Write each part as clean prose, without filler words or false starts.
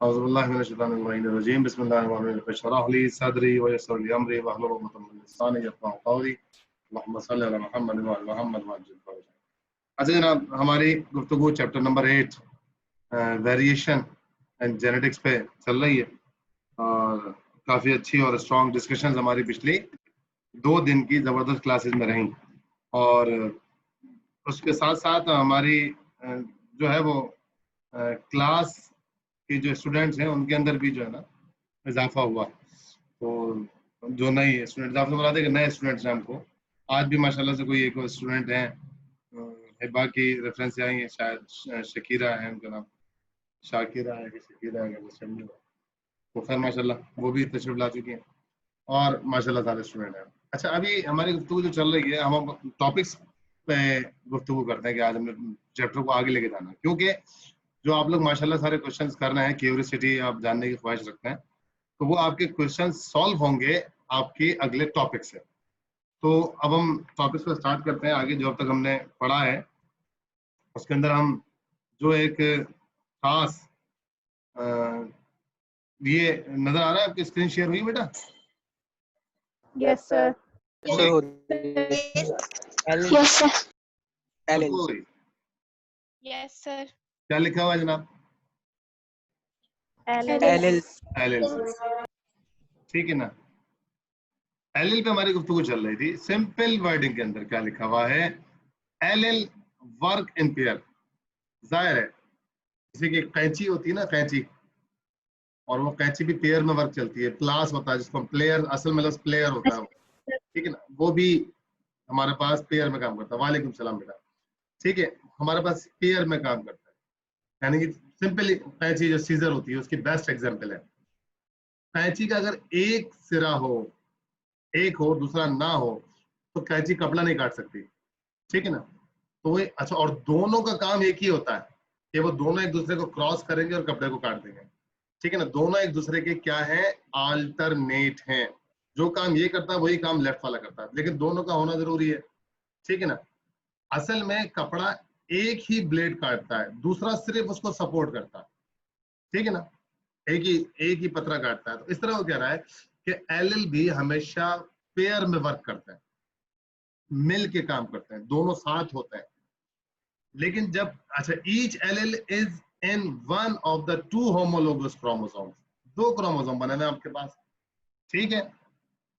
औज़ुबिल्लाहि मिनश्शैतानिर्रजीम बिस्मिल्लाहिर्रहमानिर्रहीम इश्रह ली सदरी व यस्सिर ली अमरी वहलुल उक़दतम मिन लिसानी यफ़क़हू क़ौली अल्लाहुम्मा सल्लि अला मुहम्मद व अला मुहम्मद वअज्जिल फ़रजा। अच्छा जनाब, हमारी गुफ्तगू chapter number 8 variation and genetics पे चल रही है और काफ़ी अच्छी और स्ट्रॉन्ग डिस्कशंस हमारी पिछली 2 दिन की ज़बरदस्त क्लासेस में रहीं और उसके साथ साथ हमारी जो है वो क्लास के जो स्टूडेंट्स हैं उनके अंदर भी जो है ना इजाफा हुआ। तो जो नए स्टूडेंट, इजाफा बताते हैं कि नए स्टूडेंट्स हैं हमको आज भी माशाल्लाह से कोई एक स्टूडेंट हैं, हिबा की रेफरेंस से आई है, शायद शकीरा है उनका नाम, शाकिरा है कि शकीरा है कि तो खैर माशाल्लाह वो भी तशरीफ ला चुकी हैं और माशाल्लाह सारे स्टूडेंट हैं। अच्छा, अभी हमारी गुफ्तगू जो चल रही है, हम टॉपिक्स पे गुफ्तगू करते हैं कि आज हमने चैप्टर को आगे लेके जाना है, क्योंकि जो आप लोग माशाल्लाह सारे क्वेश्चंस कर रहे हैं, क्यूरियोसिटी आप जानने की ख्वाहिश रखते हैं, तो वो आपके क्वेश्चन सॉल्व होंगे आपके अगले टॉपिक से। तो अब हम टॉपिक्स को स्टार्ट करते हैं। आगे जो अब तक हमने पढ़ा है उसके अंदर हम जो एक खास ये नजर आ रहा है, आपकी स्क्रीन शेयर हुई बेटा? Yes sir. Yes sir. Yes sir. क्या लिखा हुआ है जनाब? एल। ठीक है ना? एल पे हमारी गुफ्तगू चल रही थी। सिंपल वर्डिंग के अंदर क्या लिखा हुआ है? L work in pair. जाहिर है जैसे कि कैंची होती है ना, कैंची, और वो कैंची भी पेयर में वर्क चलती है। क्लास होता है जिसको हम प्लेयर, असल में लफ्ज़ प्लेयर होता है, ठीक है ना, वो भी हमारे पास पेयर में काम करता है। वालेकुम सलाम बेटा। ठीक है, हमारे पास पेयर में काम करता है, यानी कि सिंपली कैंची जो सीजर होती है उसकी बेस्ट एग्जांपल है। कैंची का अगर एक सिरा हो, एक हो दूसरा ना हो, तो कैंची कपड़ा नहीं काट सकती, ठीक है ना। तो वो अच्छा, और दोनों का काम एक ही होता है कि वो दोनों एक दूसरे को क्रॉस करेंगे और कपड़े को काट देंगे, ठीक है ना। दोनों एक दूसरे के क्या है? आल्टरनेट हैं। जो काम ये करता है वही काम लेफ्ट वाला करता है, लेकिन दोनों का होना जरूरी है, ठीक है ना। असल में कपड़ा एक ही ब्लेड काटता है, दूसरा सिर्फ उसको सपोर्ट करता है, ठीक है ना। एक ही पतरा काटता है। तो इस तरह वो कह रहा है कि एल भी हमेशा पेयर में वर्क करते हैं, मिल के काम करते हैं, दोनों साथ होते हैं। लेकिन जब अच्छा, each L is in one of the two homologous chromosomes, 2 chromosome बने हैं आपके पास, ठीक है,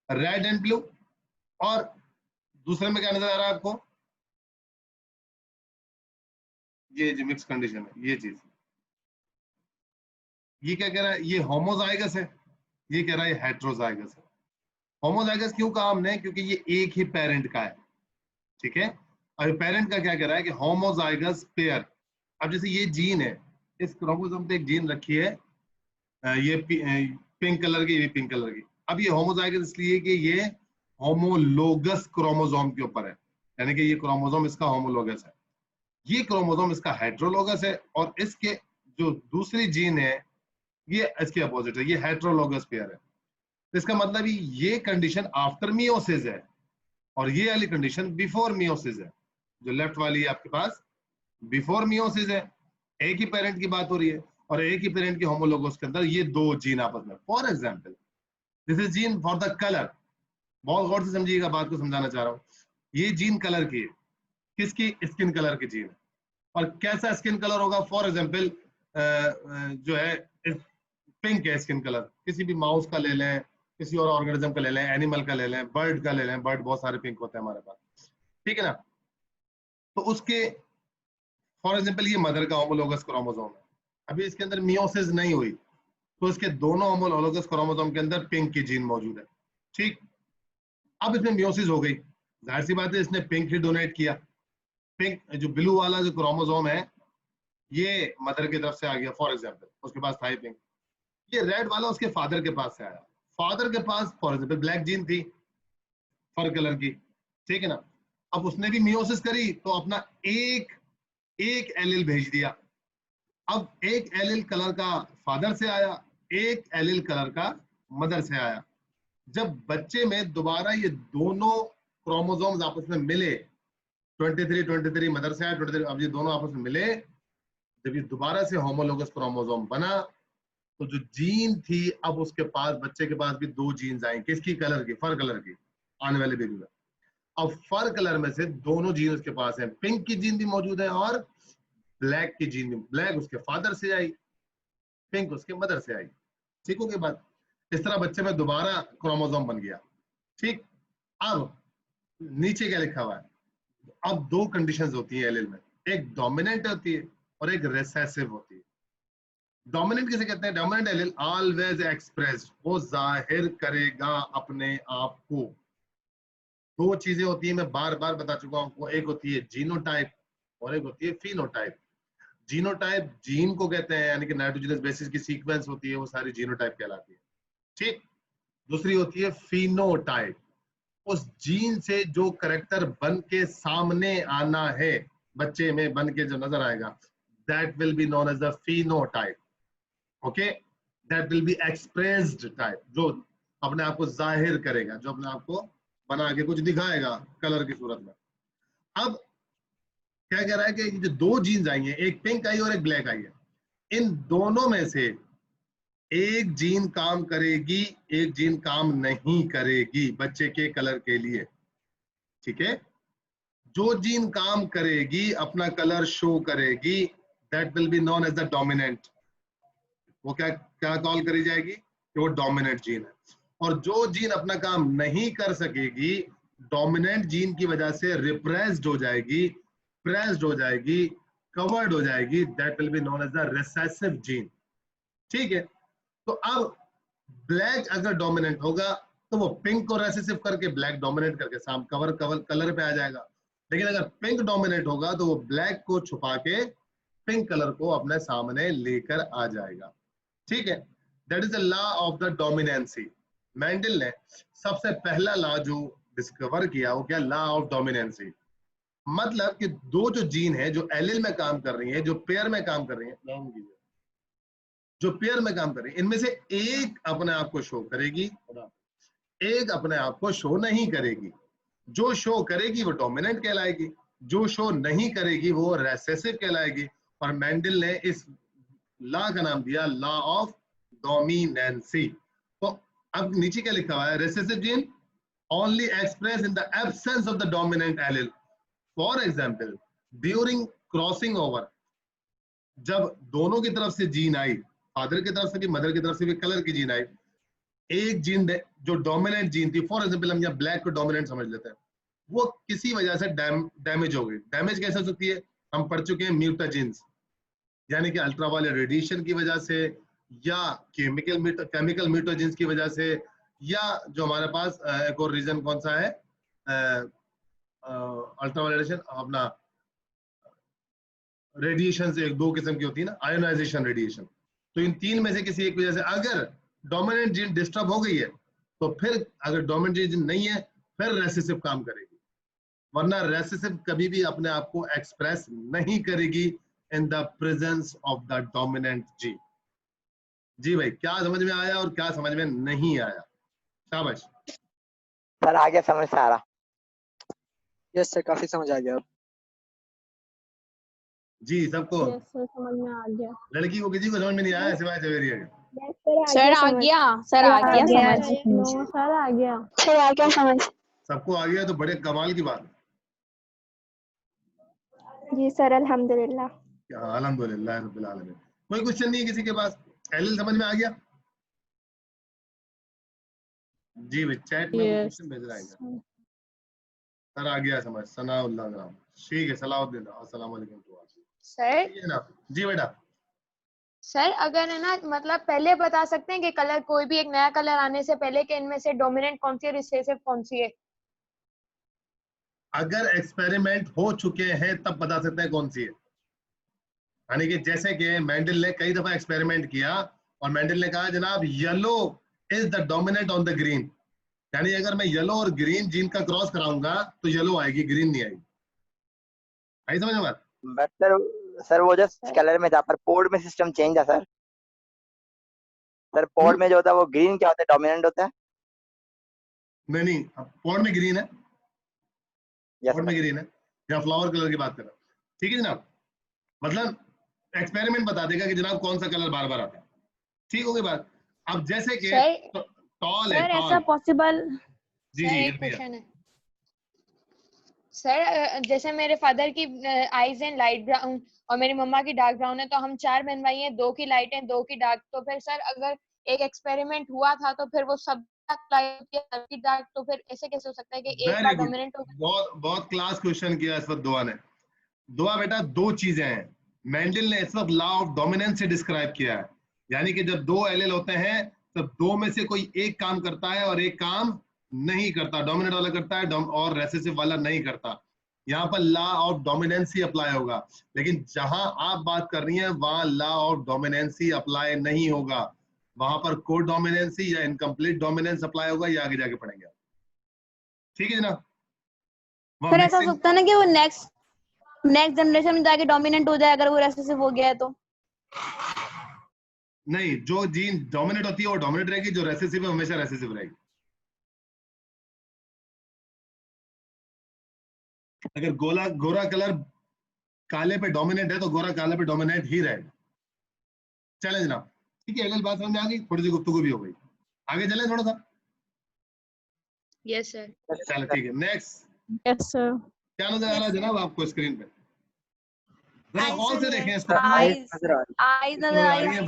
रेड एंड ब्लू। और दूसरे में क्या नजर आ रहा है आपको? ये जो मिक्स कंडीशन है, ये चीज, ये क्या कह रहा है? ये होमोजाइगस है, ये कह रहा है हेट्रोजाइगस है। होमोजाइगस क्यों कहा हमने? क्योंकि ये एक ही पेरेंट का है, ठीक है। और पेरेंट का क्या कह रहा है कि होमोजाइगस पेयर। अब जैसे ये जीन है, इस क्रोमोसोम पे एक जीन रखी है, ये पिंक कलर की, ये पिंक कलर की। अब ये होमोजाइगस इसलिए कि ये होमोलोगस क्रोमोसोम के ऊपर है, यानी कि ये क्रोमोसोम इसका होमोलोगस है, ये क्रोमोसोम इसका हेट्रोलोगस है, और इसके जो दूसरी जीन है ये इसके अपोजिट है, ये हेट्रोलोगस पेयर है। इसका मतलब ये कंडीशन आफ्टर मियोसिस है और ये वाली कंडीशन बिफोर मियोसिस है। जो लेफ्ट वाली है आपके पास बिफोर मियोसिस है, एक ही पेरेंट की बात हो रही है, और एक ही पेरेंट के होमोलोगस के अंदर ये 2 जीन आपस में। For example this is gene for the colour. बहुत गौर से समझिएगा, बात को समझाना चाह रहा हूँ। ये जीन कलर की है, किसकी? स्किन कलर की जीन। और कैसा स्किन कलर होगा? फॉर एग्जांपल जो है पिंक है स्किन कलर, किसी भी माउस का ले लें, किसी और ऑर्गेनिज्म का ले लें, एनिमल का ले लें, बर्ड का ले लें, बर्ड बहुत सारे पिंक होते हैं हमारे पास, ठीक है ना। तो उसके फॉर एग्जांपल ये मदर का होमोलोगस क्रोमोसोम है, अभी इसके अंदर मियोसिस नहीं हुई, तो इसके दोनों होमोलोगस क्रोमोसोम के अंदर पिंक की जीन मौजूद है, ठीक। अब इसमें मियोसिस हो गई, जाहिर सी बात है इसने पिंक ही डोनेट किया। पिंक जो ब्लू वाला जो क्रोमोसोम है ये मदर की तरफ से आ गया, फॉर एग्जांपल उसके पास था पिंक। ये रेड वाला उसके फादर के पास से आया, फादर के पास फॉर एग्जांपल ब्लैक जीन थी फर कलर की, ठीक है ना। अब उसने भी मियोसिस करी तो अपना एक एलील भेज दिया। अब एक एलील कलर का फादर से आया, एक एलील कलर का मदर से आया। जब बच्चे में दोबारा ये दोनों क्रोमोसोम्स आपस में मिले, 23 मदर से आया 23, अब ये दोनों आपस में मिले, जब ये दोबारा से होमोलोगस क्रोमोसोम बना तो जो जीन थी, अब उसके पास, बच्चे के पास भी 2 जीन्स आई, किसकी? कलर की, फर कलर की, आने वाले बेबी में। अब फर कलर में से दोनों जीन उसके पास है, पिंक की जीन भी मौजूद है और ब्लैक की जीन भी। ब्लैक उसके फादर से आई, पिंक उसके मदर से आई। ठीक हो गई बात? इस तरह बच्चे में दोबारा क्रोमोसोम बन गया। ठीक, अब नीचे क्या लिखा हुआ है? अब 2 कंडीशंस होती है एलील में, एक डोमिनेंट होती है और एक रिसेसिव होती है। डोमिनेंट किसे कहते हैं? डोमिनेंट एलील ऑलवेज एक्सप्रेस्ड, वो जाहिर करेगा अपने आप को। 2 चीजें होती है, मैं बार बार बता चुका हूं आपको, एक होती है जीनोटाइप और एक होती है फिनोटाइप। जीनोटाइप जीन को कहते हैं, यानी कि नाइट्रोजनस बेसिस की सीक्वेंस होती है, वो सारी जीनोटाइप कहलाती है। ठीक, दूसरी होती है फिनोटाइप, उस जीन से जो करेक्टर बन के सामने आना है, बच्चे में बन के जो नजर आएगा, that will be known as the phenotype. Okay, that will be expressed type, जो अपने आप को जाहिर करेगा, जो अपने आप को बना के कुछ दिखाएगा कलर की सूरत में। अब क्या कह रहा है कि जो 2 जीन्स आई हैं, एक पिंक आई और एक ब्लैक आई है, इन दोनों में से एक जीन काम करेगी, एक जीन काम नहीं करेगी बच्चे के कलर के लिए। ठीक है, जो जीन काम करेगी, अपना कलर शो करेगी, that will be known as the dominant. वो क्या क्या कॉल करी जाएगी कि वो डोमिनेंट जीन है। और जो जीन अपना काम नहीं कर सकेगी, डोमिनेंट जीन की वजह से रिप्रेस्ड हो जाएगी, प्रेस्ड हो जाएगी, कवर्ड हो जाएगी, that will be known as the recessive gene. ठीक है, तो अब ब्लैक अगर डोमिनेंट होगा तो वो पिंक को रेसेसिव करके ब्लैक डोमिनेट करके साम कवर कवर कलर पे आ जाएगा। लेकिन अगर पिंक डोमिनेट होगा तो वो ब्लैक को छुपा के पिंक कलर को अपने सामने लेकर आ जाएगा। ठीक है, that is the law of the dominancy. Mendel ने सबसे पहला लॉ जो डिस्कवर किया वो क्या? Law of dominancy. मतलब कि 2 जो जीन है जो एलील में काम कर रही है, जो पेयर में काम कर रही है, जो पेयर में काम कर रही है, इनमें से एक अपने आप को शो करेगी, एक अपने आप को शो नहीं करेगी। जो शो करेगी वो डोमिनेंट कहलाएगी, जो शो नहीं करेगी वो रेसेसिव कहलाएगी। और मैंडल ने इस लॉ का नाम दिया लॉ ऑफ डोमिनेंसी। तो अब नीचे क्या लिखा हुआ है? Recessive gene only expressed in the absence of the dominant allele. For example, during crossing over, जब दोनों की तरफ से जीन आई, फादर की तरफ से भी मदर की तरफ से भी कलर की जीन आई, एक जीन जो डोमिनेंट जीन थी, फॉर एग्जांपल हम यहाँ ब्लैक को डोमिनेंट समझ लेते हैं, वो किसी वजह से डैमेज हो गई। डैमेज कैसे हो सकती है? हम पढ़ चुके हैं म्यूटाजेंस, यानी कि अल्ट्रावायलेट रेडिएशन की वजह से, या केमिकल म्यूटाजेंस की वजह से, या जो हमारे पास एक और रीजन कौन सा है, अल्ट्रावायलेशन, अपना रेडिएशन से 2 किस्म की होती है ना, आयोनाइजेशन रेडिएशन। तो इन 3 में से किसी एक वजह से अगर डोमिनेंट जीन डिस्टर्ब हो गई है, तो फिर अगर डोमिनेंट जीन नहीं है, फिर रेसेसिव काम करेगी, वरना रेसेसिव कभी भी अपने आप को एक्सप्रेस नहीं करेगी in the presence of the dominant gene. जी भाई, क्या समझ में आया और क्या समझ में नहीं आया? शाबाश सर, आ गया समझ सारा। यस सर, काफी समझ आ गया। जी सबको? यस सर, समझ में आ गया। लड़की को किसी को समझ में नहीं आया सिवाय जवेरिया के? सर आ गया, सर आ गया समझ। नो सर आ गया। सर आ गया समझ। सबको आ गया तो बड़े कमाल की बात है। जी सर, अल्हम्दुलिल्लाह। हाँ, अल्हम्दुलिल्लाह रब्बिल आलमीन। कोई क्वेश्चन नहीं है किसी के पास? एलिल समझ में आ गया? जी भाई, चैट में क्वेश्चन भेज रहा है सर। आ गया समझ। सनाउल्लाह नाम, ठीक है। सलाउद्दीन, अस्सलाम वालेकुम टू ऑल। सर जी बेटा। सर अगर है ना, मतलब पहले बता सकते हैं कि कलर, कोई भी एक नया कलर आने से पहले कि इनमें से डोमिनेंट कौन सी है, रिसेसिव कौन सी है? अगर एक्सपेरिमेंट हो चुके हैं तब बता सकते हैं कौन सी है। यानी कि जैसे कि मैंडल ने कई दफा एक्सपेरिमेंट किया और मैंडल ने कहा जनाब yellow is the dominant on the green, यानी अगर मैं येलो और ग्रीन जीन का क्रॉस कराऊंगा तो येलो आएगी, ग्रीन नहीं आएगी। आई समझ में बात? बट सर वो जो कलर में था, पर पोर्ट में सिस्टम चेंज है सर। सर पोर्ट में जो होता है वो ग्रीन क्या होता है, डोमिनेंट होता है? नहीं, पॉट में ग्रीन है, यस पॉट में ग्रीन है, या फ्लावर कलर की बात कर रहा हूं। ठीक है जनाब, मतलब एक्सपेरिमेंट बता देगा कि जनाब कौन सा कलर बार बार आता है। ठीक हो गई बात। अब जैसे कि सर टॉल है, सर ऐसा टॉल। पॉसिबल? जी सर जी एक इर्मिया। क्वेश्चन है सर, जैसे मेरे फादर की आईज हैं लाइट ब्राउन और मेरी मम्मा की डार्क ब्राउन है, तो हम 4 बहन भाई हैं, 2 की लाइट है 2 की डार्क, तो फिर सर अगर एक एक्सपेरिमेंट हुआ था तो फिर वो सब लाइट की डार्क, तो फिर ऐसे कैसे हो सकता है कि एक का वेरी गुड, डोमिनेंट होगा? बहुत बहुत क्लास क्वेश्चन किया इस वक्त दुआ ने। दुआ बेटा दो चीजें हैं, मेंडल ने इस वक्त लॉ ऑफ डोमिनेंस से डिस्क्राइब किया है, यानी कि जब दो एलील होते हैं तब दो में से कोई एक काम करता है और एक काम नहीं करता, डोमिनेंट वाला करता है और रेसेसिव वाला नहीं करता। यहाँ पर law of dominance he apply होगा, लेकिन जहां आप बात कर रही हैं वहां law of dominance he apply नहीं होगा, वहां पर को डोमिनेंसी या इनकम्प्लीट डोमिनेंस अप्लाई होगा, ये आगे जाके पढ़ेंगे। ठीक है जनाब। सर ऐसा हो सकता है ना कि वो नेक्स्ट जनरेशन में जाके डोमिनेंट हो जाए अगर वो रेसेसिव हो गया है तो? नहीं, जो जीन डोमिनेट होती है वो डोमिनेट रहेगी, जो रेसेसिव है हमेशा रेसेसिव रहेगी। अगर गोरा कलर काले पे डोमिनेट है तो गोरा काले पे डोमिनेट ही रहेगा। चले जनाब, ठीक है, अगली बात समझ में आ गई, थोड़ी सी गुफ्तगू भी हो गई, आगे चले थोड़ा सा। Yes sir. चलो ठीक है, नेक्स्ट। Yes sir. क्या नजर आ रहा है जनाब आपको स्क्रीन पे? जरा गौर से देखें इसको। आईज नजर आ रही आईज नजर आ रही है,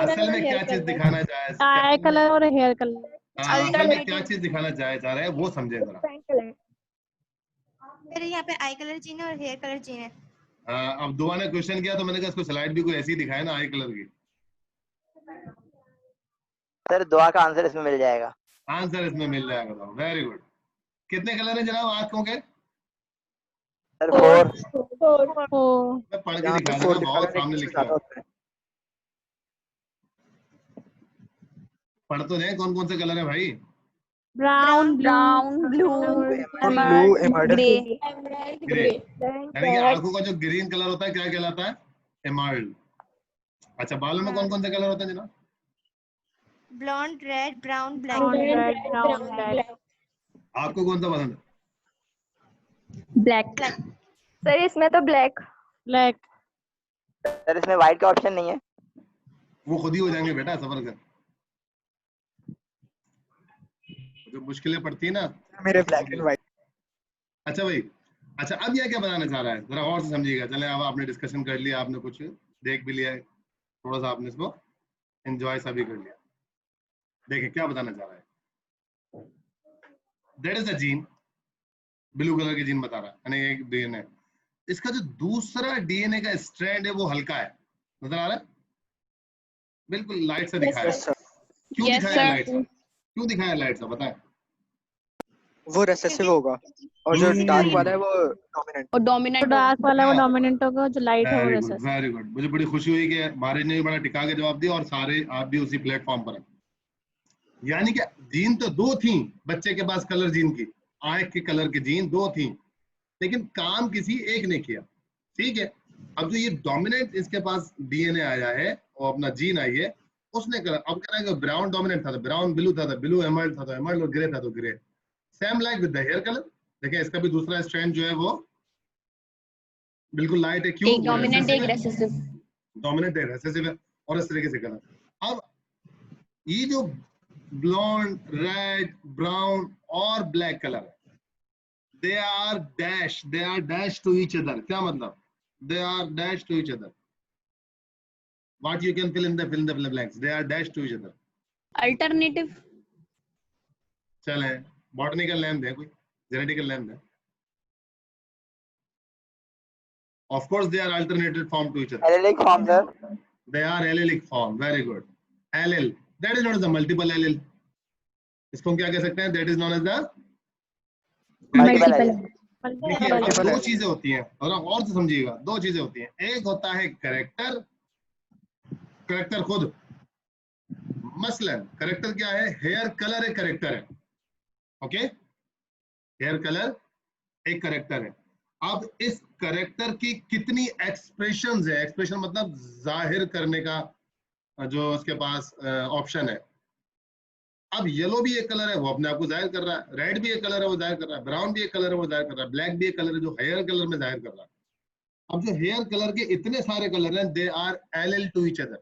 असल में क्या चीज दिखाना चाहे, आई कलर और हेयर कलर। असल में क्या चीज दिखाना चाह रहे हैं वो समझे जरा। मेरे यहाँ पे आई कलर चाहिए और हेयर कलर चाहिए। अब दुआ ने क्वेश्चन किया तो मैंने कहा इसको स्लाइड भी कोई ऐसी दिखाए ना आई कलर की। सर दुआ का आंसर इसमें मिल जाएगा। आंसर इसमें मिल जाएगा, वेरी गुड। कितने कलर हैं जनाब आंखों के? सर 4। मैं पढ़ के यहाँ दिखा पे देना, 4 दिखा बहुत रहा है, सामने लेकिन लिखा ज्यादा है, होता है। पढ़ तो दें कौन कौन से कलर है भाई। Brown blue blue emerald grey. यानी कि आंखों का जो ग्रीन कलर होता है क्या कहलाता है? एमर्ल्ड। अच्छा, बालों में कौन कौन से कलर होते हैं जनाब? Blonde, red, brown, black. आपको कौन सा पसंद है? ब्लैक। सर इसमें तो ब्लैक। सर इसमें व्हाइट का ऑप्शन नहीं है। वो खुद ही हो जाएंगे बेटा, सफर कर। जो मुश्किलें पड़ती है ना मेरे ब्लैक एंड व्हाइट। अच्छा भाई, अच्छा अब यह क्या बताना चाह रहा है जरा और से समझिएगा। चले अब आपने डिस्कशन कर लिया, आपने कुछ देख भी लिया है, थोड़ा सा आपने इसको एंजॉय सा भी कर लिया। देखिए क्या बताना चाह रहा है। That is a gene, blue colour की जीन बता रहा है, यानी एक डीएनए। इसका जो दूसरा डीएनए का स्ट्रैंड है वो हल्का है, नजर आ रहा है? बिल्कुल लाइट से दिखाया है। क्यों दिखाया लाइट सा? क्यों दिखाया लाइट सा बताएं? वो रेसेसिव होगा और जो डार्क वाला है वो डोमिनेंट। और डोमिनेंट डार्क वाला वो डोमिनेंट होगा, जो लाइट है वो very good, recessive. Very good. मुझे बड़ी खुशी हुई कि बारिश ने भी बड़ा टिका के जवाब दिया और सारे आप भी उसी प्लेटफॉर्म पर हैं। यानी कि जीन तो दो थी बच्चे के पास, कलर जीन की, आंख के कलर की जीन दो थी, लेकिन काम किसी एक ने किया। ठीक है, अब जो ये डोमिनेंट इसके पास डीएनए आया है और अपना जीन आई है, उसने कलर, अब कह रहा है ब्राउन डोमिनेंट था तो ब्राउन, ब्लू था तो ब्लू, एमर्ल्ड था तो एमर्ल्ड, और ग्रे था तो grey. Same like with the hair colour. देखिए इसका भी दूसरा स्ट्रैंड जो है वो बिल्कुल लाइट है। क्यों? एक डोमिनेंट एक रेसेसिव। डोमिनेंट है, रेसेसिव है, और इस तरीके से कलर। अब ये जो ब्लॉन्ड, रेड, ब्राउन और ब्लैक कलर है, they are dash to each other। क्या मतलब? they are dash to each other। what you can fill in the blanks, they are dash to each other। Alternative. चले botanical name दे, कोई genetical name they. of course they are alternated form to each other। Allylic form sir. they are allelic form, very good। allele, that is known as the multiple allele। इसको हम क्या कह सकते हैं? that is known as the multiple. देखिए अब दो चीजें होती हैं, और से समझिएगा, दो चीजें होती हैं। एक होता है करेक्टर, करेक्टर खुद, मसलन करेक्टर क्या है? हेयर कलर एक करेक्टर है। ओके, हेयर कलर एक करेक्टर है। अब इस करेक्टर की कितनी एक्सप्रेशंस है? एक्सप्रेशन मतलब जाहिर करने का जो उसके पास ऑप्शन है। अब येलो भी एक कलर है, वो अपने आप को जाहिर कर रहा है, रेड भी एक कलर है वो जाहिर कर रहा है, ब्राउन भी एक कलर है वो जाहिर कर रहा है, ब्लैक भी एक कलर है जो हेयर कलर में जाहिर कर रहा है। अब जो हेयर कलर के इतने सारे कलर हैं, they are allele to each other.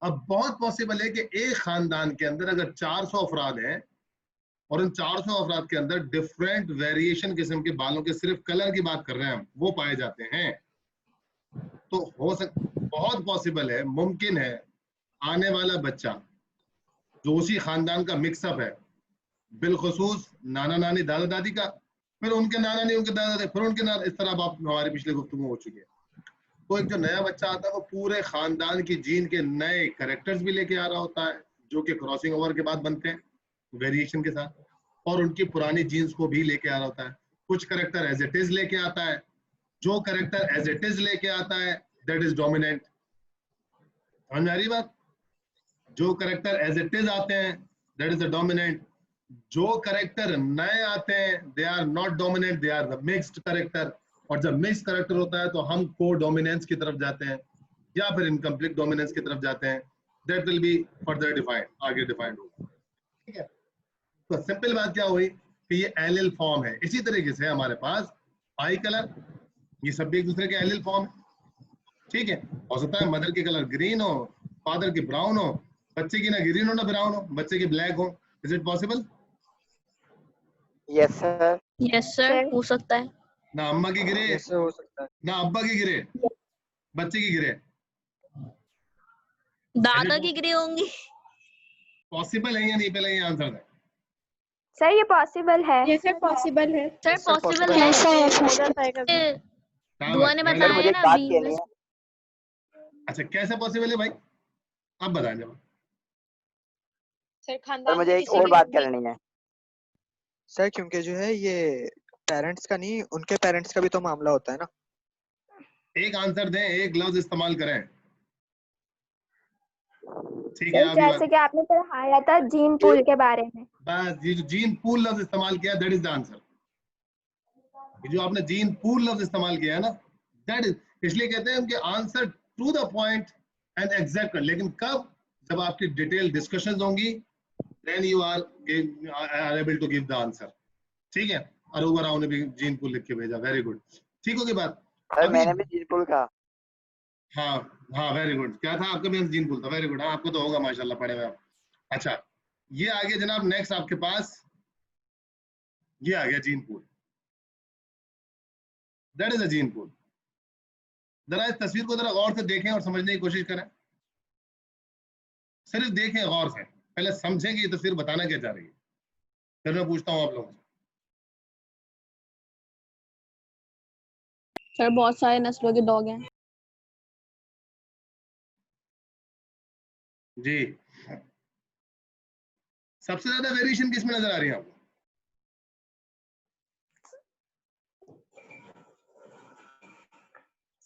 अब बहुत पॉसिबल है कि एक खानदान के अंदर अगर 400 अफराद हैं और उन 400 अफराद के अंदर डिफरेंट वेरिएशन किस्म के बालों के, सिर्फ कलर की बात कर रहे हैं हम, वो पाए जाते हैं, तो बहुत पॉसिबल है, मुमकिन है आने वाला बच्चा जो उसी खानदान का मिक्सअप है, बिलखसूस नाना नानी दादा दादी का, फिर उनके नाना नहीं, उनके दादा दादी, फिर उनके नाना, इस तरह आप हमारी पिछले गुफ्तगू हो चुकी है। तो एक जो नया बच्चा आता है वो पूरे खानदान की जीन के नए कैरेक्टर्स भी लेके आ रहा होता है, जो कि क्रॉसिंग ओवर के बाद बनते हैं वेरिएशन के साथ, और उनकी पुरानी जीन्स को भी लेके आ रहा होता है। कुछ कैरेक्टर एज इट इज लेके आता है, जो कैरेक्टर एज इट इज लेके आता है दैट इज डोमिनेंट। समझ में आ रही बात? जो कैरेक्टर एज इट इज आते हैं दैट इज द डोमिनेंट, जो कैरेक्टर नए आते हैं they are not dominant, they are the mixed character. और जब मिक्स कैरेक्टर होता है तो हम को डोमिनेंस की तरफ जाते हैं या फिर इनकम्प्लीट डोमिनेंस की तरफ जाते हैं। That will be further defined, आगे डिफाइंड होगा। ठीक है, तो सिंपल बात क्या हुई कि ये एलिल फॉर्म है। इसी तरीके से हमारे पास आई कलर, ये सब भी एक दूसरे के एलिल फॉर्म है। ठीक है, हो सकता है मदर की कलर ग्रीन हो, फादर की ब्राउन हो, बच्चे की ना ग्रीन हो ना ब्राउन हो, बच्चे की ब्लैक हो। Is it possible? Yes sir. Yes sir, हो सकता है। ना अम्मा की ग्रे, ऐसे हो सकता है। ना अब्बा की ग्रे, बच्चे की ग्रे। दादा की ग्रे होंगी। पॉसिबल है या नहीं, पहले ये आंसर दें। सर ये पॉसिबल है। ये सर पॉसिबल है। Sir Yes, sir, possible possible है। हाँ दुआ ने भाई, सर बताया मुझे है एक ना बात अभी। कहनी है। अच्छा कैसे पॉसिबल है भाई, आप बताएं जब। सर सर खानदान मुझे में एक किसी और भी बात करनी है। सर क्योंकि जो है ये पेरेंट्स का नहीं, उनके पेरेंट्स का भी तो मामला होता है ना। एक आंसर दें, एक लफ्ज इस्तेमाल करें। ठीक है, सर अभी जैसे कि आपने पढ़ाया था जीन पूल के बारे में। बस ये जो जीन पूल लफ्ज इस्तेमाल किया दैट इज द आंसर। ये जो आपने जीन पूल लफ्ज इस्तेमाल किया है ना, दैट इज, इसलिए कहते हैं कि answer to the point and exact. लेकिन कब? जब आपकी डिटेल डिस्कशंस होंगी, then you are able to give the answer. ठीक है, और ओवराउ ने भी जीन पूल लिख के भेजा, वेरी गुड। ठीक होगी बात? सर अभी मैंने भी जीन पूल कहा। हाँ हाँ, वेरी गुड। क्या था आपका भी जीन पूल था, वेरी गुड। हाँ आपको तो होगा माशाल्लाह, पढ़े हुए आप। अच्छा, ये आगे जनाब नेक्स्ट आपके पास ये आ गया gene pool, that is a gene pool. जरा इस तस्वीर को जरा गौर से देखें और समझने की कोशिश करें। सिर्फ देखें गौर से, पहले समझें कि ये तस्वीर बताना क्या चाह रही है, फिर मैं पूछता हूँ आप लोगों से। सर बहुत सारे नस्लों के डॉग हैं। जी, सबसे ज्यादा वेरिएशन किसमें नजर आ रही है आपको?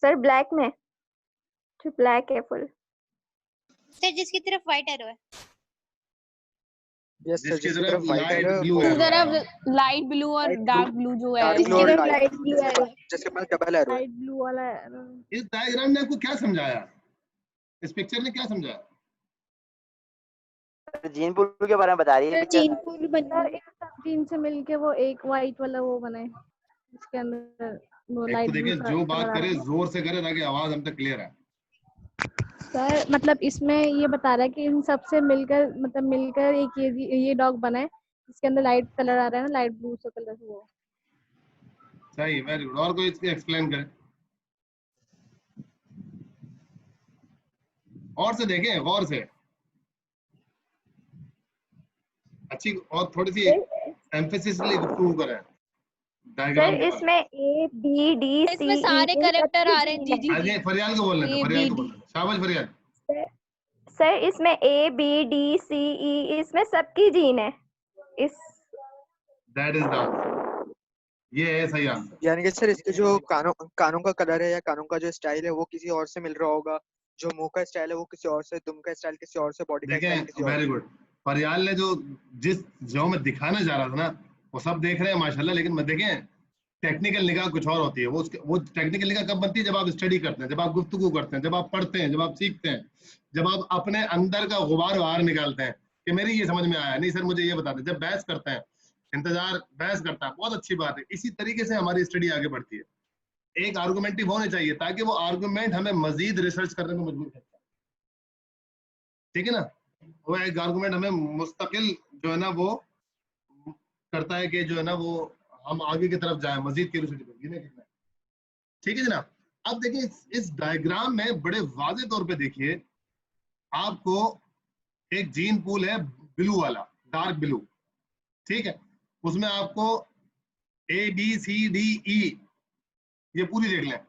सर ब्लैक में, जो ब्लैक है फुल। सर जिसकी तरफ व्हाइट एरो है। यस सर, जिसकी जिसकी तरफ तरफ व्हाइट लाइट है ब्लू वो है, इस तरफ लाइट ब्लू और Light blue, डार्क ब्लू जो है, डार्क ब्लू इसकी और तरफ लाइट ब्लू है। जिसके पास डबल एरो है। लाइट ब्लू वाला है। इस डायग्राम ने आपको क्या समझाया, इस पिक्चर ने क्या समझाया? जीन पूल के बारे में बता रही है पिक्चर। जीन पूल बना, जीन से मिलके वो एक वाइट वाला वो बना है, इसके अंदर वो एक लाइट तो ब्लू देखिए, जो बात करे कलर। जोर से करे ताकि आवाज हम तक क्लियर है। सर मतलब इसमें ये बता रहा है कि इन सब से मिलकर, मतलब मिलकर एक ये डॉग बना है, इसके अंदर लाइट कलर आ रहा है ना, लाइट ब्लू सा कलर वो। सही, वेरी गुड। और कोई इसके एक्सप्लेन करे? और से देखें, गौर से, अच्छी और थोड़ी सी एम्फेसिस लिए गुफ्तगू करें सर डायग्राम के बारे में। इसमें ए बी डी सी इसमें सारे कैरेक्टर आ रहे हैं। जी जी आज जी। ये फरियाल को बोलने दो, A, फरियाल B, को D। बोलने दो। शाबाश फरियाल। सर इसमें ए बी डी सी ई इसमें सबकी जीन है। इस दैट इज द आंसर, ये है सही आंसर। यानी कि सर इसके जो कानों का कलर है या कानों का जो स्टाइल है वो किसी और से मिल रहा होगा, जो मुंह का स्टाइल है वो किसी और से, दुम का स्टाइल किसी और से, बॉडी का स्टाइल किसी देखें, और वेरी से। गुड। फरियाल ने जो मैं दिखाना चाह रहा था ना, वो सब देख रहे हैं माशाल्लाह, लेकिन मैं देखें टेक्निकल निगाह कुछ और होती है। वो टेक्निकल निगाह कब बनती है? जब आप स्टडी करते हैं, जब आप गुफ्तगू करते हैं, जब आप पढ़ते हैं, जब आप सीखते हैं, जब आप अपने अंदर का गुबार बाहर निकालते हैं कि मेरी ये समझ में आया, नहीं सर मुझे ये बता दें। जब बहस करते हैं, इंतजार बहस करता है, बहुत अच्छी बात है। इसी तरीके से हमारी स्टडी आगे बढ़ती है। एक आर्गुमेंटिव होने चाहिए ताकि वो आर्गुमेंट हमें मजीद रिसर्च करने में मजबूर करता है। ठीक है ना। वो एक आर्गुमेंट हमें मुस्तकिल जो है ना वो करता है कि जो है ना वो हम आगे की तरफ जाए, मजीद क्यूरियोसिटी है। ठीक है जनाब। अब देखिए इस डायग्राम में बड़े वाज़ेह तौर पे देखिए, आपको एक जीन पूल है ब्लू वाला, डार्क ब्लू, ठीक है। उसमें आपको A B C D E, ये पूरी देख लें,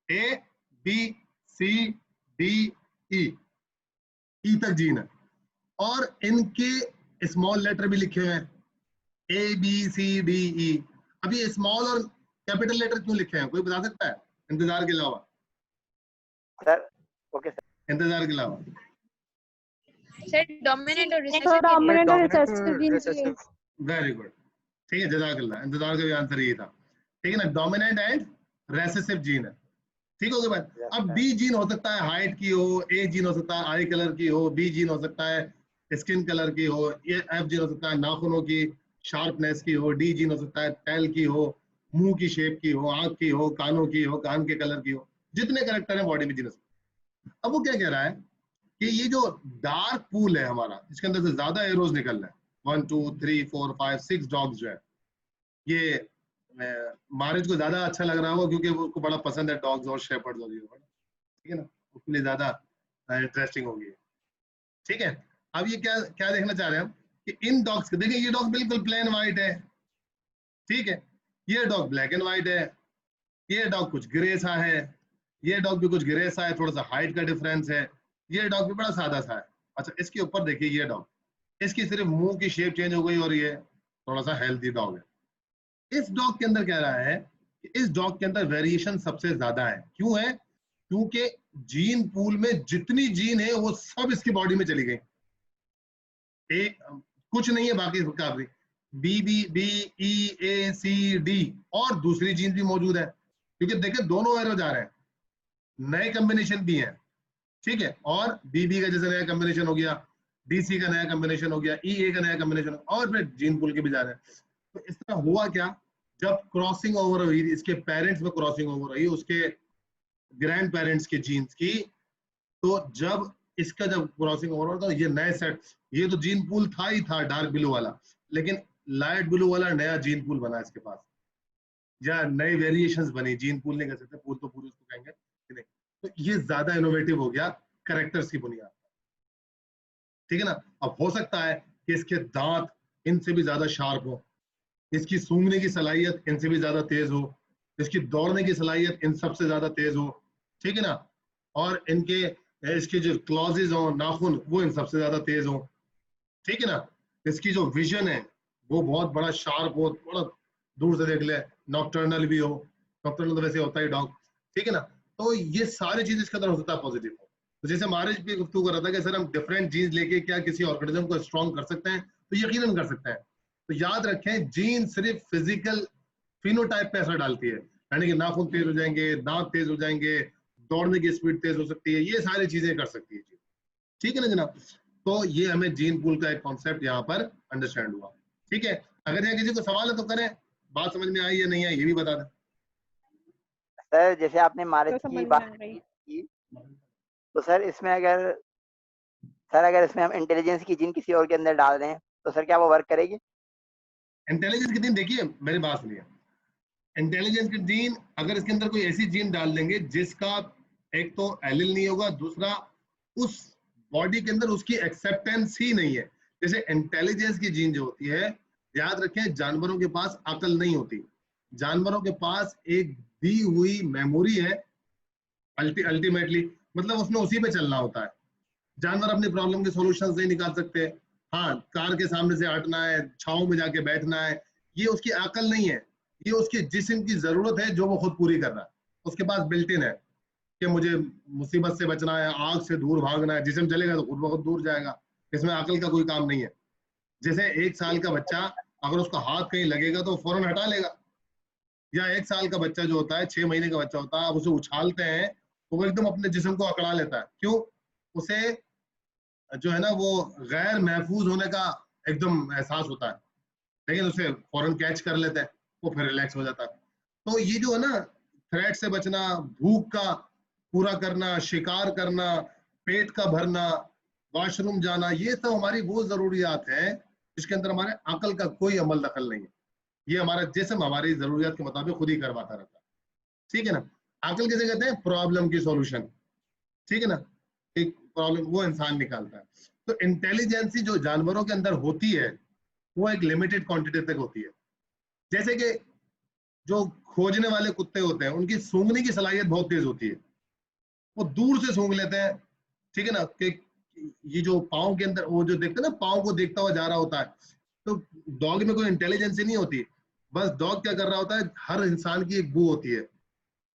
A B C D E, ई तक जीन है, और इनके स्मॉल लेटर भी लिखे हुए हैं, A B C D E. अब ये स्मॉल और कैपिटल लेटर क्यों लिखे हैं, कोई बता सकता है इंतजार के अलावा? सर ओके सर, इंतजार के अलावा सर डोमिनेंट और तो रिसेसिव डोमिनेंट और Dominant रिसेसिव और जीन recessive। वेरी गुड, ठीक है, जज़ाकल्लाह। इंतजार का भी आंसर ये था, ठीक है ना, डोमिनेंट एंड रेसेसिव जीन है, ठीक हो गया बात। अब बी जीन हो सकता है हाइट की हो, ए जीन हो सकता है आई कलर की हो, बी जीन हो सकता है स्किन कलर की हो, ये एफ जीन हो सकता है नाखूनों की शार्पनेस की हो, डी जीन हो सकता है टेल की हो, मुंह की शेप की हो, आंख की हो, कानों की हो, कान के कलर की हो, जितने करेक्टर है बॉडी में जीन। अब वो क्या कह रहा है कि ये जो डार्क पूल है हमारा, इसके अंदर से ज्यादा एरोज निकल रहे हैं, 1 2 3 4 5 6 डॉग्स जो है, ये मारिज को ज्यादा अच्छा लग रहा होगा क्योंकि वो उसको बड़ा पसंद है डॉग्स और शेपर्ड्स और ये, ठीक है ना, उसके लिए ज्यादा इंटरेस्टिंग होगी, ठीक है। अब ये क्या क्या देखना चाह रहे हैं हम कि इन डॉग्स के, देखिए ये डॉग बिल्कुल प्लेन व्हाइट है, ठीक है, ये डॉग ब्लैक एंड व्हाइट है, ये डॉग कुछ ग्रे सा है, ये डॉग भी कुछ ग्रे सा है, थोड़ा सा हाइट का डिफरेंस है, ये डॉग भी बड़ा सादा सा है। अच्छा इसके ऊपर देखिए ये डॉग, इसकी सिर्फ मुंह की शेप चेंज हो गई और ये थोड़ा सा हेल्दी डॉग है। इस डॉग के अंदर कह रहा है कि इस डॉग के अंदर वेरिएशन सबसे ज्यादा है। क्यों है? क्योंकि जीन पूल में जितनी जीन है वो सब इसकी बॉडी में चली गई, एक कुछ नहीं है बाकी काफी, बी बी बी ई ए सी डी, और दूसरी जीन भी मौजूद है, क्योंकि देखिए दोनों एरो जा रहे हैं, नए कॉम्बिनेशन भी हैं, ठीक है, और बीबी का जैसे नया कॉम्बिनेशन हो गया, डीसी का नया कॉम्बिनेशन हो गया, ई ए का नया कॉम्बिनेशन, और फिर जीन पूल के भी जा रहे हैं। तो इस तरह हुआ क्या, जब क्रॉसिंग ओवर हुई, इसके पेरेंट्स में क्रॉसिंग ओवर हुई, उसके ग्रैंड पेरेंट्स के जीन्स की, तो जब इसका जब क्रॉसिंग ओवर हुआ तो ये नए सेट, ये तो जीन पूल था ही था डार्क ब्लू वाला, लेकिन लाइट ब्लू वाला नया जीन पूल बना इसके पास, या नई वेरिएशंस बनी, जीन पूल नहीं कह सकते, पूल तो पूरी उसको कहेंगे, नहीं, तो ये ज्यादा इनोवेटिव हो गया कैरेक्टर्स की बुनियाद, ठीक है ना। अब हो सकता है कि इसके दांत इनसे भी ज्यादा शार्प हो, इसकी सूंघने की सलाहियत इनसे भी ज्यादा तेज हो, इसकी दौड़ने की सलाहियत इन सबसे ज्यादा तेज हो, ठीक है ना, और इसके जो क्लॉजेज हो, नाखून, वो इन सबसे ज्यादा तेज हो, ठीक है ना, इसकी जो विजन है वो बहुत बड़ा शार्प हो, थोड़ा दूर से देख ले, नॉकटर्नल भी हो, नॉकटर्नल तो वैसे होता ही डॉग, ठीक है ना। तो ये सारी चीज इसके अंदर हो सकता है पॉजिटिव हो। तो जैसे मारिज भी गुफ्तगू कर रहा था कि सर हम डिफरेंट जीन्स लेके क्या किसी ऑर्गेनिज्म को स्ट्रॉन्ग कर सकते हैं, तो यकीनन कर सकते हैं। तो याद रखें जीन सिर्फ फिजिकल फिनोटाइप पे असर डालती है, यानी कि नाखून तेज हो जाएंगे, दांत तेज हो जाएंगे, दौड़ने की स्पीड तेज हो सकती है, ये सारी चीजें कर सकती है, ठीक है ना जनाब। तो ये हमें जीन पूल का एक कॉन्सेप्ट यहाँ पर अंडरस्टैंड हुआ, ठीक है। अगर यहाँ किसी को सवाल है तो करें, बात समझ में आई या नहीं आई ये भी बता दें। सर जैसे आपने मारिज तो की समझ बात में आ गई। की, तो सर इसमें अगर इसमें हम इंटेलिजेंस की जीन किसी और के अंदर डाल दें तो सर क्या वो वर्क करेगी? इंटेलिजेंस की जीन, देखिए मेरी बात सुनिए, इंटेलिजेंस की जीन अगर इसके अंदर कोई ऐसी जीन डाल देंगे जिसका एक तो एलिल नहीं होगा, दूसरा उस बॉडी के अंदर उसकी एक्सेप्टेंस ही नहीं है। जैसे इंटेलिजेंस की जीन जो होती है, याद रखें जानवरों के पास अकल नहीं होती, जानवरों के पास एक दी हुई मेमोरी है, अल्टीमेटली मतलब उसमें उसी पे चलना होता है। जानवर अपनी प्रॉब्लम के सॉल्यूशंस नहीं निकाल सकते, हाँ कार के सामने से हटना है, छांव में जाके बैठना है, ये उसकी अकल नहीं है, ये उसके जिस्म की जरूरत है जो वो खुद पूरी कर रहा है। उसके पास बिल्ट इन है कि मुझे मुसीबत से बचना है, आग से दूर भागना है, जिस्म चलेगा तो खुद ब खुद दूर जाएगा, इसमें अकल का कोई काम नहीं है। जैसे 1 साल का बच्चा अगर उसका हाथ कहीं लगेगा तो फौरन हटा लेगा, या 1 साल का बच्चा जो होता है, 6 महीने का बच्चा होता है, आप उसे उछालते हैं तो वो एकदम अपने जिस्म को अकड़ा लेता है। क्यों? उसे जो है ना वो गैर महफूज होने का एकदम एहसास होता है, लेकिन उसे फौरन कैच कर लेता है, वो फिर रिलैक्स हो जाता है। तो ये जो है ना थ्रेट से बचना, भूख का पूरा करना, शिकार करना, पेट का भरना, वॉशरूम जाना, ये सब हमारी वो जरूरियात है जिसके अंदर हमारे अकल का कोई अमल दखल नहीं है। ये हमारा जिस्म हमारी जरूरियात के मुताबिक खुद ही करवाता रहता है, ठीक है ना। अकल किसे कहते हैं? प्रॉब्लम की सॉल्यूशन, ठीक है ना। एक प्रॉब्लम वो इंसान निकालता है। तो इंटेलिजेंसी जो जानवरों के अंदर होती है वो एक लिमिटेड क्वांटिटी तक होती है। जैसे कि जो खोजने वाले कुत्ते होते हैं उनकी सूंघने की सलाहियत बहुत तेज होती है, वो दूर से सूंघ लेते हैं, ठीक है ना। कि ये जो पाँव के अंदर वो जो देखते हैं ना, पाँव को देखता हुआ जा रहा होता है, तो डॉग में कोई इंटेलिजेंसी नहीं होती। बस डॉग क्या कर रहा होता है, हर इंसान की एक बू होती है,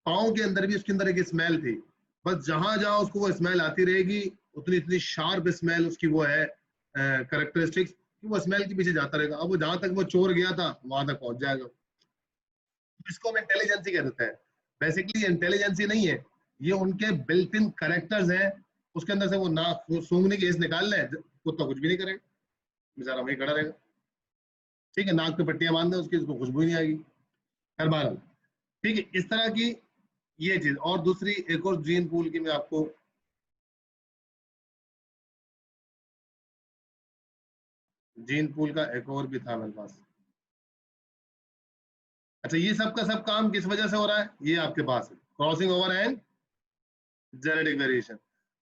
पाँव के अंदर भी उसके अंदर एक स्मेल थी, बस जहां जहां उसको वो स्मेल आती रहेगी उतनी इतनी शार्प स्मेल उसकी वो है कैरेक्टरिस्टिक्स, वो स्मेल के पीछे जाता रहेगा। अब वो जहां तक वो चोर गया था वहां तक पहुंच जाएगा। इसको हम इंटेलिजेंसी कह देते हैं। बेसिकली इंटेलिजेंसी नहीं है, ये उनके बिल्ट इन कैरेक्टर्स हैं। उसके अंदर से वो नाक सूंघने की एज निकाल ले, कुत्ता कुछ भी नहीं करेगा, बेचारा वहीं खड़ा रहेगा, ठीक है। नाक पे पट्टियां बांध दे उसकी, उसको खुशबू नहीं आएगी। हर बार ठीक है, इस तरह की ये चीज। और दूसरी एक और जीन पूल की मैं आपको जीन पूल का एक और भी था मेरे पास। अच्छा, ये सब का सब काम किस वजह से हो रहा है? ये आपके पास है crossing over and genetic variation.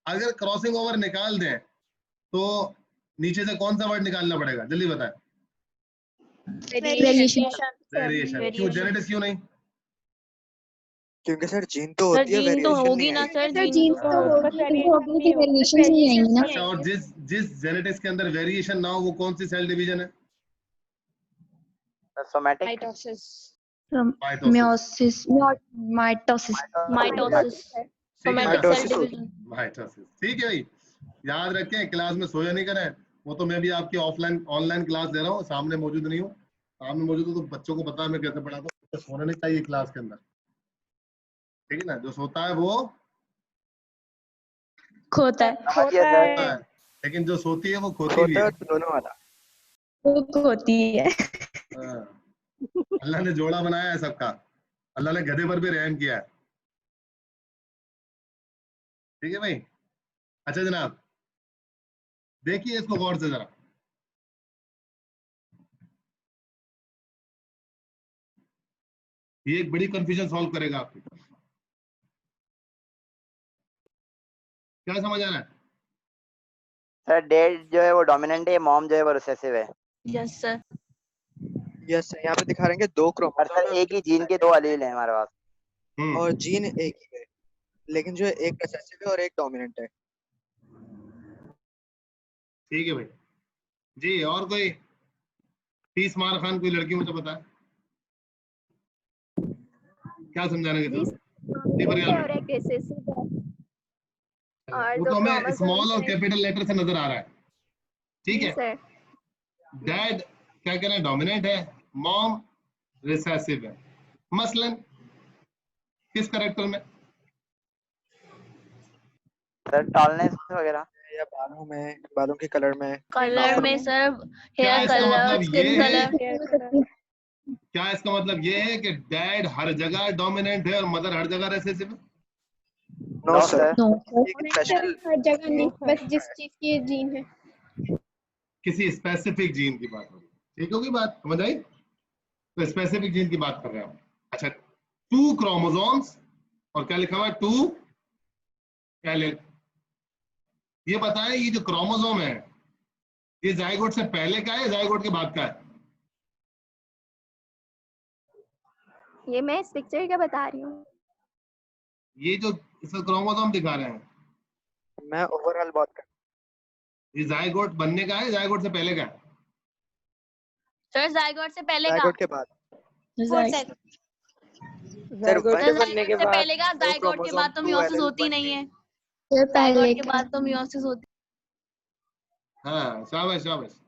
अगर क्रॉसिंग ओवर निकाल दें तो नीचे से कौन सा वर्ड निकालना पड़ेगा? जल्दी बताएं। वेरिएशन। वेरिएशन। क्यों जेनेटिक्स क्यों नहीं? क्योंकि सर जीन तो सर होती है, जीन तो वेरिएशन होगी नहीं ना आएगी। सर, जीन तो होगी होगी, वेरिएशन नहीं आएंगी ना। अच्छा, और जिस जेनेटिक्स के अंदर वेरिएशन ना हो वो कौन सी सेल डिवीजन है? Somatic, mitosis. Meiosis, mitosis. Mitosis. ठीक है ना? सोमैटिक सेल माइटोसिस होती डिवीजन। माइटोसिस, ठीक है भाई। याद रखें, क्लास में सोया नहीं करें। वो तो मैं भी आपकी ऑफलाइन ऑनलाइन क्लास दे रहा हूँ, सामने मौजूद नहीं हूँ। सामने मौजूद हूँ तो बच्चों को पता है मैं कैसे पढ़ाता हूँ। तो सोना नहीं चाहिए क्लास के अंदर, ठीक है ना। जो सोता है वो खोता है, समझिए सर, होता है, लेकिन जो सोती है वो खोती भी होता है। है दोनों वाला। वो खोती है। हाँ। अल्लाह ने जोड़ा बनाया है सबका, अल्लाह ने गधे पर भी रहम किया है, ठीक है भाई। अच्छा जनाब, देखिए इसको गौर से जरा। ये एक बड़ी कंफ्यूजन सॉल्व करेगा आपकी। क्या समझ आ रहा है? सर डैड जो है वो डोमिनेंट है, मॉम जो है वो रिसेसिव है। Yes sir. यस सर, यहाँ पे दिखा रहे हैं कि 2 और क्रोमोसोम सर एक ही जीन के 2 एलील हैं हमारे पास। और जीन एक ही है, लेकिन जो है एक रिसेसिव है और एक डोमिनेंट है। ठीक है भाई जी। और कोई 30 मार खान कोई लड़की मुझे बताए क्या समझाने की जरूरत है? और एक रिसेसिव है, और वो दो तो हमें क्रोमोसोम्स स्मॉल और हैं। कैपिटल लेटर से नजर आ रहा है, ठीक जी है। सर। डैड क्या कह रहे हैं? डोमिनेंट है, मॉम रिसेसिव है। मसलन किस करेक्टर में? सर टॉलनेस वगैरह, या बालों में, बालों के कलर में, कलर नाखून में सर, क्या हेयर इसका कलर, मतलब ये स्किन है? कलर। क्या इसका मतलब ये है कि डैड हर जगह डोमिनेंट है और मदर हर जगह रिसेसिव है? No no sir, sir, no एक नहीं स्पेशल सर, हर जगह नहीं, बस जिस चीज की जीन है। किसी स्पेसिफिक जीन की बात हो रही है, ठीक होगी बात, समझ आई? तो स्पेसिफिक जीन की बात कर रहे हैं हम। अच्छा, 2 क्रोमोसोम्स और क्या लिखा हुआ है? 2 एलील। ये बताएं, ये जो क्रोमोसोम है ये जाइगोट से पहले का है, जाइगोट के बाद का है? ये मैं इस पिक्चर का बता रही हूँ। ये जो इसका क्रोमोसोम दिखा रहे हैं मैं ओवरऑल बात कर, ये जाइगोट बनने का है, जाइगोट से पहले का है? सर जाइगोट से पहले का। जाइगोट के बाद। जाइगोट सर वन बनने के बाद, पहले का। जाइगोट के बाद तो मियोसिस होती नहीं है। जाइगोट के बाद तो मियोसिस होती। हाँ, शाबाश शाबाश।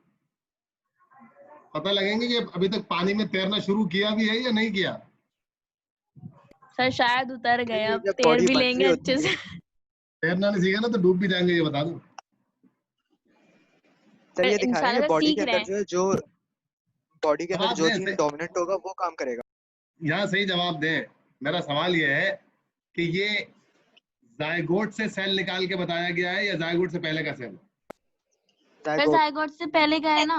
पता लगेंगे कि अभी तक पानी में तैरना शुरू किया भी है या नहीं किया। सर शायद उतर गए, अब जब तैर बॉडी भी बन लेंगे रही अच्छे होती से। है, तैरना नहीं सीखा ना तो डूब भी जाएंगे, ये बता दूं। सर ये दिखा रहे हैं इंशाल्लाह बॉडी सीख के रहे अंदर हैं। जो बॉडी के अंदर जवाब जो दें, जीन डोमिनेंट होगा वो काम करेगा। यहाँ सही जवाब दें। मेरा सवाल ये है कि ये जाइगोट से सेल निकाल के बताया गया है या जाइगोट से पहले का सेल? पर जायगोट से पहले का है ना।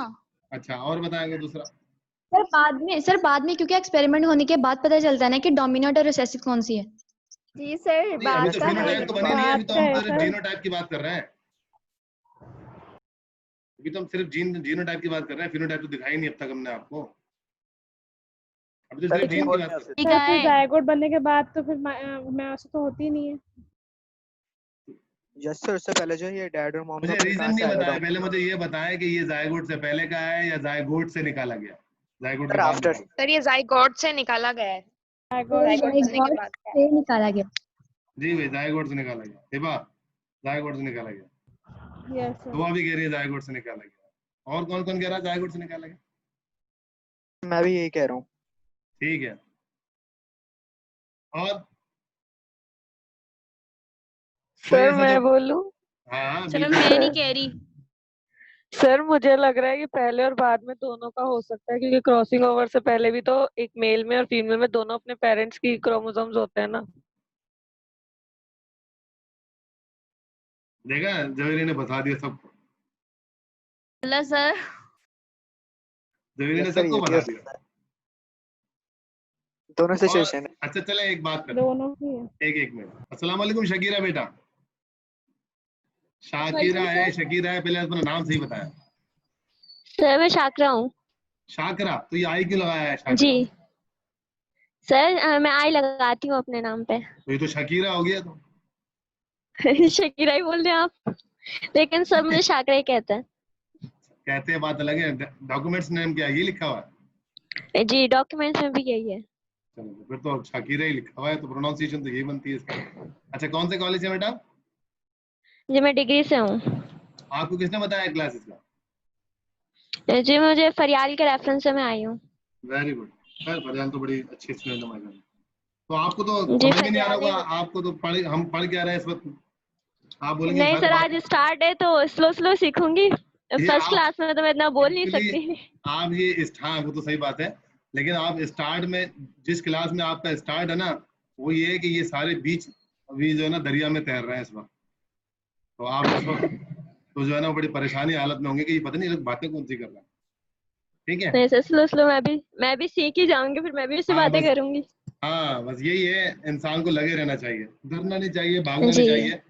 अच्छा, और बताएंगे दूसरा? सर बाद में क्योंकि एक्सपेरिमेंट होने के बाद पता चलता है ना कि डोमिनेंट और रिसेसिव कौन सी है। जी सर, नहीं, अभी बात तो का है फिनोटाइप तो बनी नहीं है, अभी तो हम सिर्फ जीनोटाइप की बात कर रहे हैं। अभी तो हम सिर्फ जीनोटाइप की बात कर रहे हैं, फिनोटाइप तो दिखाई नहीं अब तक हमने आपको। अभी तो सर सिर्फ जीन की बोर्ड बात में कर रहे उसे ठीक है। जायगोट बनने के बाद तो फिर मैं तो होती नहीं है। यस सर, उससे पहले जो ये डैड और मॉम मुझे का फिर रीजन कहाँ से नहीं आएगा बताया, डॉग? पहले मुझे ये बताया कि ये जायगोट से पहले का है या जायगोट से निकाला गया, जायगोट के सर बाद आफ्टर। निकाला। सर ये जाइगोट से निकाला गया है, जायगोट जाइगोट बनने के बाद का है। से निकाला गया। जी भाई, जायगोट से निकाला गया। हिबा, जायगोट से निकाला गया। Yes sir. दुआ भी कह रही है जायगोट से निकाला गया। और कौन कौन कह रहा है जायगोट से निकाला गया? मैं भी यही कह रहा हूँ। ठीक है। और सर मैं बोलूं? हाँ सर बिल्कुल। मैं नहीं कह रही। सर मुझे लग रहा है कि पहले और बाद में दोनों का हो सकता है, क्योंकि क्रॉसिंग ओवर से पहले भी तो एक मेल में और फीमेल में दोनों अपने पेरेंट्स की क्रोमोसोम्स होते हैं ना। देखा, जवेरी ने बता दिया सबको, हेलो सर। जवेरी ने यस सर, सबको ये भी बता हो दिया। सकता है। दोनों और सिचुएशन है। अच्छा चले एक बात करते दोनों की है। हैं, एक मिनट। अस्सलाम वालेकुम शकीरा बेटा। शाकिरा है, शकीरा है, पहले अपना नाम सही बताया। सर मैं शाकरा हूँ। शाकरा, तो ये आई क्यों लगाया है शाकरा? जी सर, मैं आई लगाती हूँ अपने नाम पे। तो ये तो शकीरा हो गया। तो शकीरा ही बोल रहे हैं आप, लेकिन सब मुझे शाकरा ही कहते हैं। कहते हैं बात अलग है। डॉक्यूमेंट्स नेम क्या है, ये लिखा हुआ है? जी डॉक्यूमेंट्स में भी यही है। चलो तो फिर तो शाकिरा ही लिखा हुआ है, तो प्रोनाउंसिएशन तो यही बनती है इसका। अच्छा, कौन से कॉलेज है बेटा? जी मैं डिग्री से हूँ। आपको किसने बताया क्लासेस का? जी मुझे फरियाल के रेफरेंस से मैं आई हूँ। Very good. खैर फरजान तो बड़ी अच्छी स्टूडेंट है हमारे। तो आपको तो जी समझ में नहीं आ रहा फरियाल होगा, आपको तो हम पढ़ क्या रहे हैं इस वक्त। आप बोलेंगे नहीं हर सर, आज बात। स्टार्ट है तो स्लो स्लो सीखूंगी। ये फर्स्ट आप क्लास में तो मैं इतना बोल नहीं एक्चुअली सकती। आप ये हाँ वो तो सही बात है, लेकिन आप स्टार्ट में जिस क्लास में आपका स्टार्ट है ना, वो ये है कि ये सारे बीच अभी जो है ना दरिया में तैर रहे हैं इस वक्त। तो आप इस वक्त तो जो है ना बड़ी परेशानी हालत में होंगे कि ये पता नहीं लोग बातें कौन सी कर रहे हैं। ठीक है। नहीं सर, स्लो स्लो मैं भी सीख ही जाऊंगी, फिर मैं भी उससे हाँ बातें बस, करूंगी। हाँ बस यही है, इंसान को लगे रहना चाहिए, डरना नहीं चाहिए, भागना नहीं जी चाहिए।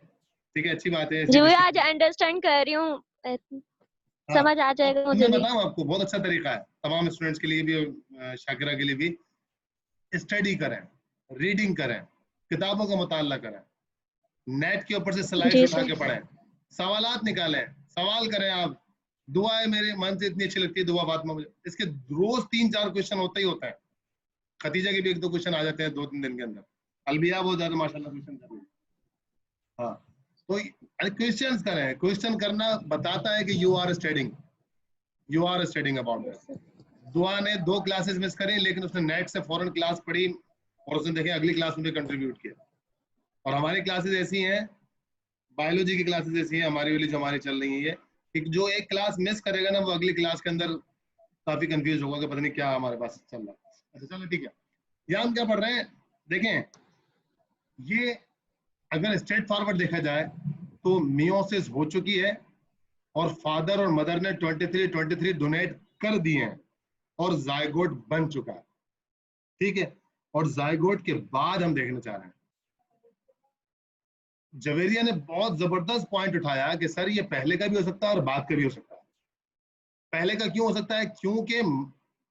ठीक है, अच्छी बात है, जी ऐसी मुझे आज डिसिप्लिन। अंडरस्टैंड कर रही हूँ, हाँ, समझ आ जाएगा अब मुझे मैं भी। बताऊं आपको, बहुत अच्छा तरीका है तमाम स्टूडेंट्स के लिए भी और शाकिरा के लिए भी। स्टडी करें, रीडिंग करें, किताबों का मुताला करें, नेट के ऊपर से स्लाइड्स जी उठा के सर। पढ़ें, सवालात निकालें, सवाल करें आप। दुआएं मेरे मन से इतनी अच्छी लगती है, दुआ फातिमा मुझे, इसके रोज 3-4 क्वेश्चन होते ही होते हैं। खतीजा के भी 1-2 क्वेश्चन आ जाते हैं 2-3 दिन के अंदर। अलबिया बहुत ज्यादा माशाल्लाह क्वेश्चन कर रही है। हाँ, तो क्वेश्चन करें, क्वेश्चन करना बताता है कि you are studying about that. दुआ ने 2 क्लासेस मिस करी, लेकिन उसने नेट से फौरन क्लास पढ़ी और उसने देखे अगली क्लास में भी कंट्रीब्यूट किया। और हमारी क्लासेस ऐसी हैं, बायोलॉजी की क्लासेस ऐसी हैं हमारी वाली जो हमारी चल रही है, ये कि जो एक क्लास मिस करेगा ना, वो अगली क्लास के अंदर काफी कंफ्यूज होगा कि पता नहीं क्या हमारे पास चल रहा है। अच्छा चलो ठीक है, यहाँ हम क्या पढ़ रहे हैं देखें। ये अगर स्ट्रेट फॉरवर्ड देखा जाए तो मियोसिस हो चुकी है और फादर और मदर ने 23 डोनेट कर दिए हैं और जायगोट बन चुका है। ठीक है, और जायगोट के बाद हम देखना चाह रहे हैं, जवेरिया ने बहुत जबरदस्त पॉइंट उठाया कि सर ये पहले का भी हो सकता है और बाद का भी हो सकता है। पहले का क्यों हो सकता है? क्योंकि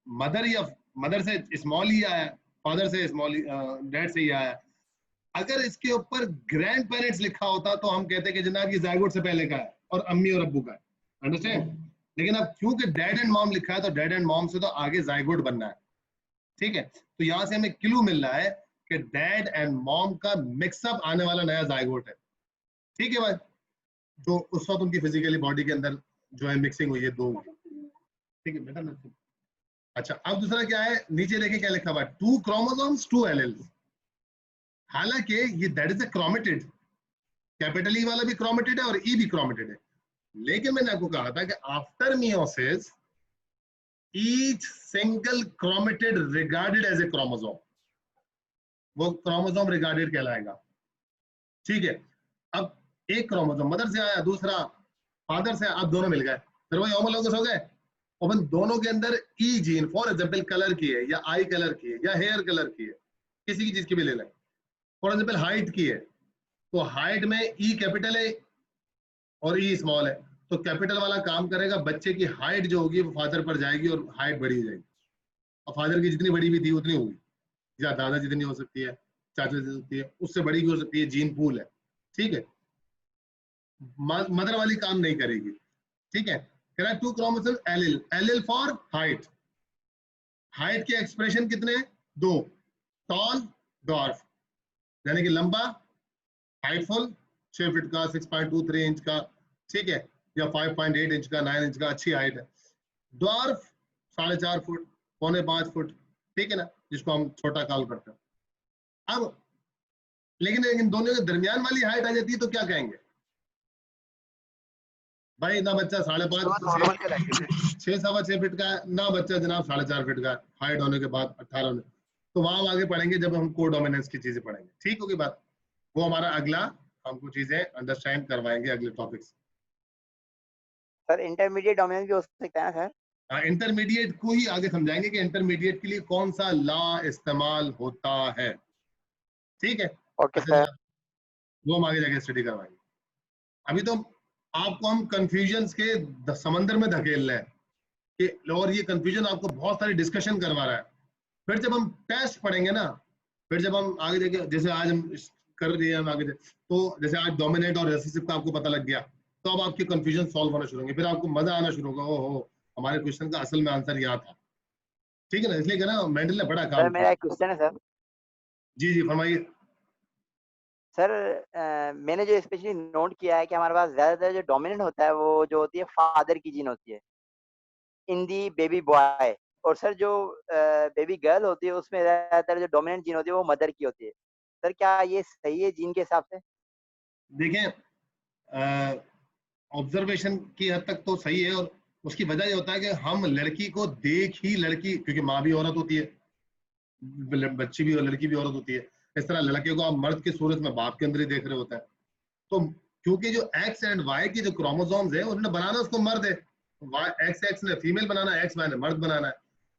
मदर से स्मॉल ही आया, फादर से स्मॉल, डैड से ही आया। अगर इसके ऊपर ग्रैंड पेरेंट्स लिखा होता तो हम कहते कि जनाब ये जायगोट से पहले का है और अम्मी और अब्बू का है। अंडरस्टैंड? लेकिन अब क्योंकि डैड एंड मॉम लिखा है तो डैड एंड मॉम से तो आगे जायगोट बनना है। ठीक है, तो यहां से हमें क्लू मिल रहा है कि डैड एंड मॉम का मिक्सअप आने वाला नया जायगोट है। ठीक है भाई, जो उस वक्त उनकी फिजिकली बॉडी के अंदर जो है मिक्सिंग हुई है दो। ठीक है बेटा। अच्छा, अब दूसरा क्या है, नीचे देखिए क्या लिखा हुआ है, 2 क्रोमोसोम्स 2 एलेल्स। हालांकि ये that is a chromatid, capital E वाला भी क्रोमेटिड है और ई भी क्रोमेटिड है, लेकिन मैंने आपको कहा था कि after meiosis each single chromatid regarded as a chromosome, वो क्रोमोसोम रिगार्डेड कहलाएगा। ठीक है, अब एक क्रोमोसोम मदर से आया, दूसरा फादर से, अब दोनों मिल गए, फिर वही होमोलोगस हो गए। अपन दोनों के अंदर ई जीन, फॉर एग्जांपल कलर की है या आई कलर की है या हेयर कलर की है, किसी की चीज की भी ले लें। फॉर एग्जांपल हाइट की है, तो हाइट में ई कैपिटल है और ई स्मॉल है, तो कैपिटल वाला काम करेगा, बच्चे की हाइट जो होगी वो फादर पर जाएगी और हाइट बड़ी हो जाएगी। और फादर की जितनी बड़ी भी थी उतनी होगी, या दादा जितनी हो सकती है, चाचा जितनी हो सकती है, उससे बड़ी भी हो सकती है, जीन पूल है, ठीक है। मदर वाली काम नहीं करेगी, ठीक है। कह रहा है 2 chromosome allele, allele for height, height के एक्सप्रेशन कितने, 2, टॉल डॉर्फ, यानी कि लंबा, हाइटफुल 6 फीट का, 6.23 इंच का, ठीक है, या 5.8 इंच का, 9 इंच का, अच्छी हाइट है। ड्वार्फ 4.5 फुट, 4.25 फुट, ठीक है ना, जिसको हम छोटा कॉल करते हैं। अब लेकिन इन दोनों के दरमियान वाली हाइट आ जाती है तो क्या कहेंगे भाई, ना बच्चा 5.5 6.25 फीट का है, ना बच्चा जनाब 4.5 फीट का है, हाइट होने के बाद 18 होने। तो वहां आगे पढ़ेंगे जब हम कोडोमिनेंस की चीजें पढ़ेंगे, ठीक होगी बात। वो हमारा अगला हमको चीजें अंडरस्टैंड करवाएंगे अगले टॉपिक्स। सर इंटरमीडिएट डोमिनेंस भी हो सकता है ना सर? इंटरमीडिएट को ही आगे समझाएंगे कि इंटरमीडिएट के लिए कौन सा लॉ इस्तेमाल होता है, ठीक है। Okay sir. वो हम आगे जाके स्टडी करवाएंगे। अभी तो आपको हम कंफ्यूजन्स के समंदर में धकेल रहे हैं कि, और ये कंफ्यूजन आपको बहुत सारी डिस्कशन करवा रहा है। फिर जब हम टेस्ट पढ़ेंगे ना, फिर जब हम आगे जाके, जैसे आज हम कर रहे हैं आगे, तो जैसे आज डोमिनेट और रिसेसिव का आपको पता लग गया, तो अब आपके कंफ्यूजन सॉल्व होना शुरू होंगे, फिर आपको मजा आना शुरू होगा, ओहो हमारे क्वेश्चन का असल में आंसर यहाँ था, ठीक है ना। इसलिए ना मेंडल ने बड़ा काम सर मेरा एक क्वेश्चन है सर। जी जी फरमाइए। सर मैंने जो स्पेशली नोट किया है कि हमारे पास ज्यादातर जो डोमिनेंट होता है वो जो होती है फादर की जीन होती है इन दी बेबी बॉय, और सर जो बेबी गर्ल होती है उसमें ज्यादातर जो डोमिनेंट जीन होती है वो मदर की होती है। सर क्या ये सही है जीन के हिसाब से? देखें ऑब्जर्वेशन की हद तक तो सही है, और उसकी वजह ये होता है कि हम लड़की को देख ही लड़की, क्योंकि माँ भी औरत होती है, बच्ची भी और लड़की भी औरत होती है, इस तरह लड़के को आप मर्द की सूरत में बाप के अंदर ही देख रहे होते हैं। तो क्योंकि जो एक्स एंड वाई की जो क्रोमोसोम्स है उन्होंने बनाना उसको मर्द है, एक्स एक्स ने फीमेल बनाना है, एक्स वाई ने मर्द बनाना है।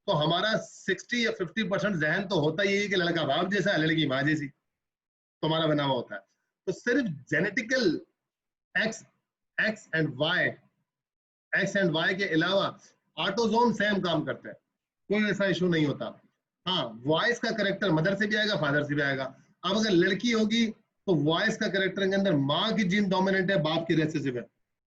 तो हमारा 60 या 50% जहन तो होता ही है कि लड़का बाप जैसा है, लड़की माँ जैसी, तो हमारा बना हुआ होता है। तो सिर्फ genetical X X and Y के अलावा ऑटोजोम सेम काम करते हैं, कोई ऐसा इशू नहीं होता। हाँ, वॉइस का करेक्टर मदर से भी आएगा, फादर से भी आएगा। अब अगर लड़की होगी तो वॉइस का करेक्टर के अंदर माँ की जीन डोमिनेंट है, बाप की रेसेसिव है।